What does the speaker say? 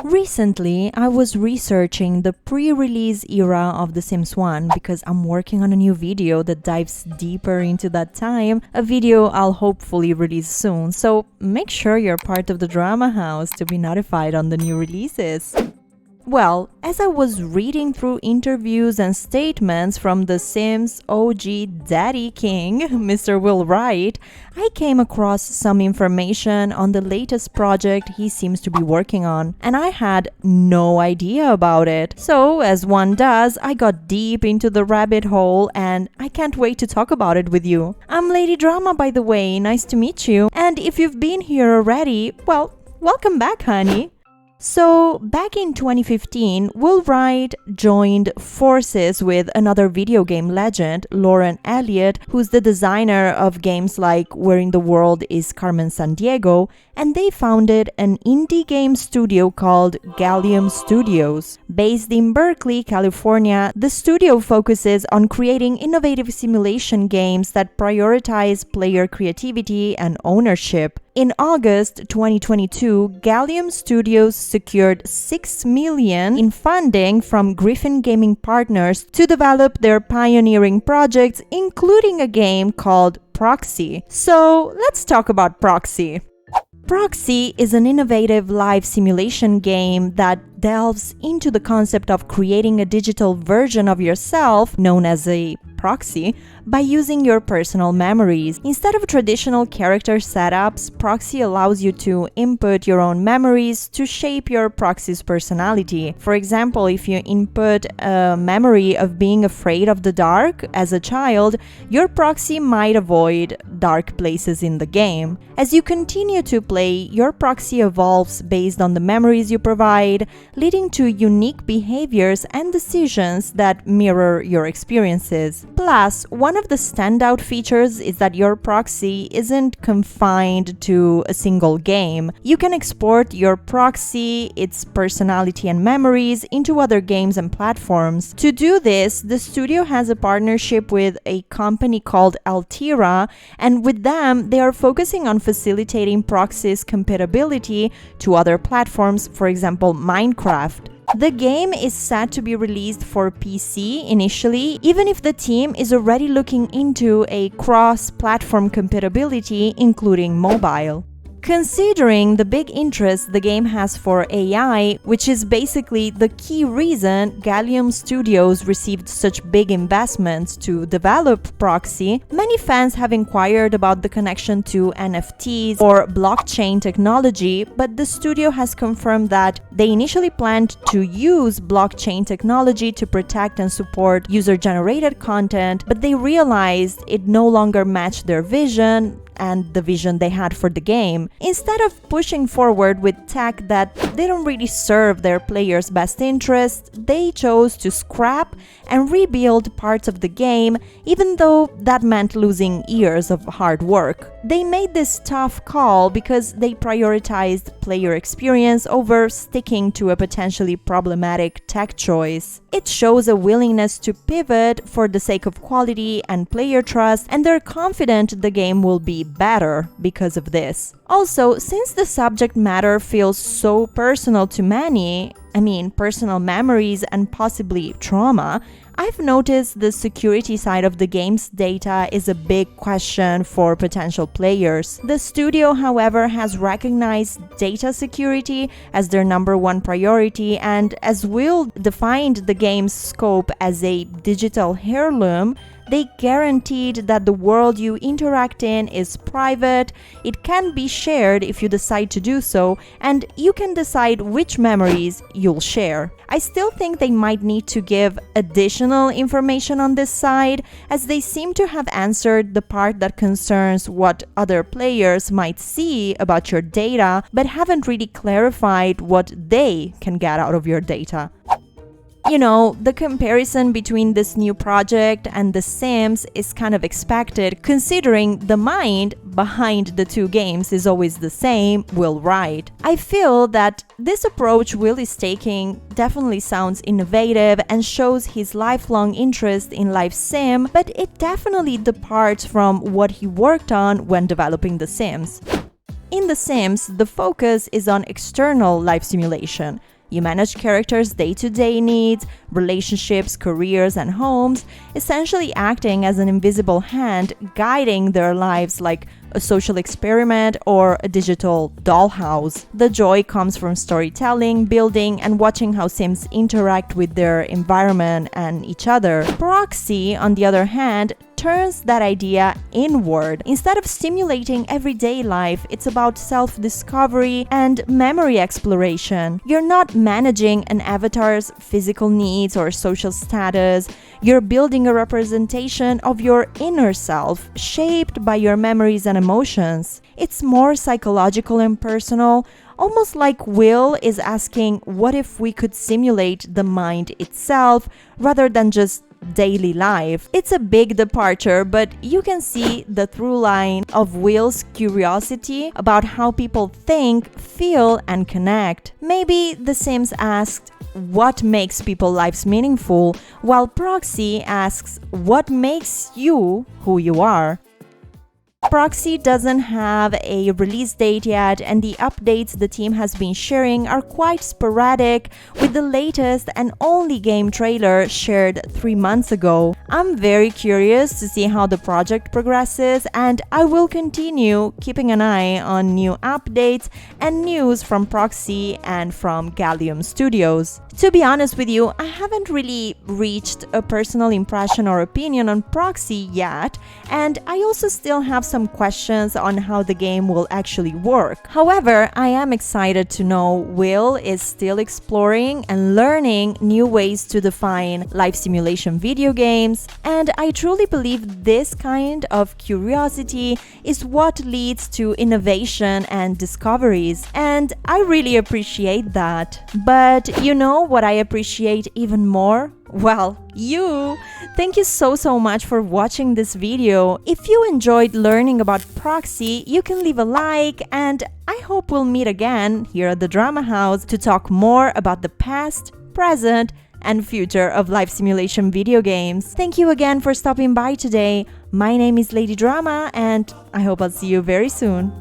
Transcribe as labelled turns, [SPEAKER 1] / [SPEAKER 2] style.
[SPEAKER 1] Recently, I was researching the pre-release era of The Sims 1 because I'm working on a new video that dives deeper into that time, a video I'll hopefully release soon, so make sure you're part of the Drama House to be notified on the new releases. Well, as I was reading through interviews and statements from The Sims OG Daddy King, Mr. Will Wright, I came across some information on the latest project he seems to be working on, and I had no idea about it. So, as one does, I got deep into the rabbit hole, and I can't wait to talk about it with you. I'm Lady Drama, by the way, nice to meet you, and if you've been here already, well, welcome back, honey. So, back in 2015, Will Wright joined forces with another video game legend, Elliott, who's the designer of games like Where in the World is Carmen Sandiego, and they founded an indie game studio called Gallium Studios. Based in Berkeley, California, the studio focuses on creating innovative simulation games that prioritize player creativity and ownership. In August 2022, Gallium Studios secured $6 million in funding from Griffin Gaming Partners to develop their pioneering projects, including a game called Proxi. So, let's talk about Proxi. Proxi is an innovative live simulation game that delves into the concept of creating a digital version of yourself, known as a proxy, by using your personal memories. Instead of traditional character setups, Proxi allows you to input your own memories to shape your proxy's personality. For example, if you input a memory of being afraid of the dark as a child, your proxy might avoid dark places in the game. As you continue to play, your proxy evolves based on the memories you provide, leading to unique behaviors and decisions that mirror your experiences. Plus, one of the standout features is that your proxy isn't confined to a single game. You can export your proxy, its personality and memories into other games and platforms. To do this, the studio has a partnership with a company called Altera, and with them, they are focusing on facilitating proxy's compatibility to other platforms, for example, Minecraft. The game is set to be released for PC initially, even if the team is already looking into a cross-platform compatibility, including mobile. Considering the big interest the game has for AI, which is basically the key reason Gallium Studios received such big investments to develop Proxi, many fans have inquired about the connection to NFTs or blockchain technology, but the studio has confirmed that they initially planned to use blockchain technology to protect and support user-generated content, but they realized it no longer matched their vision and the vision they had for the game. Instead of pushing forward with tech that didn't really serve their players' best interest, they chose to scrap and rebuild parts of the game, even though that meant losing years of hard work. They made this tough call because they prioritized player experience over sticking to a potentially problematic tech choice. It shows a willingness to pivot for the sake of quality and player trust, and they're confident the game will be better because of this. Also, since the subject matter feels so personal to many, personal memories and possibly trauma, I've noticed the security side of the game's data is a big question for potential players. The studio, however, has recognized data security as their #1 priority, and as Will defined the game's scope as a digital heirloom, they guaranteed that the world you interact in is private, it can be shared if you decide to do so, and you can decide which memories you'll share. I still think they might need to give additional information on this side, as they seem to have answered the part that concerns what other players might see about your data, but haven't really clarified what they can get out of your data. You know, the comparison between this new project and The Sims is kind of expected, considering the mind behind the two games is always the same, Will Wright. I feel that this approach Will is taking definitely sounds innovative and shows his lifelong interest in live sim, but it definitely departs from what he worked on when developing The Sims. In The Sims, the focus is on external life simulation. You manage characters' day-to-day needs, relationships, careers, and homes, essentially acting as an invisible hand guiding their lives like a social experiment or a digital dollhouse. The joy comes from storytelling, building, and watching how Sims interact with their environment and each other. Proxi, on the other hand, turns that idea inward. Instead of stimulating everyday life, it's about self-discovery and memory exploration. You're not managing an avatar's physical needs or social status. You're building a representation of your inner self, shaped by your memories and emotions. It's more psychological and personal, almost like Will is asking, what if we could simulate the mind itself rather than just daily life? It's a big departure, but you can see the through line of Will's curiosity about how people think, feel, and connect. Maybe The Sims asked, what makes people's lives meaningful, while Proxi asks, what makes you who you are? Proxi doesn't have a release date yet, and the updates the team has been sharing are quite sporadic, with the latest and only game trailer shared 3 months ago. I'm very curious to see how the project progresses, and I will continue keeping an eye on new updates and news from Proxi and from Gallium Studios. To be honest with you, I haven't really reached a personal impression or opinion on Proxi yet, and I also still have some questions on how the game will actually work. However, I am excited to know Will is still exploring and learning new ways to define life simulation video games, and I truly believe this kind of curiosity is what leads to innovation and discoveries, and I really appreciate that. But you know what I appreciate even more? Well, you! Thank you so much for watching this video. If you enjoyed learning about Proxi, you can leave a like, and I hope we'll meet again here at the Drama House to talk more about the past, present, and future of life simulation video games. Thank you again for stopping by today. My name is Lady Drama, and I hope I'll see you very soon.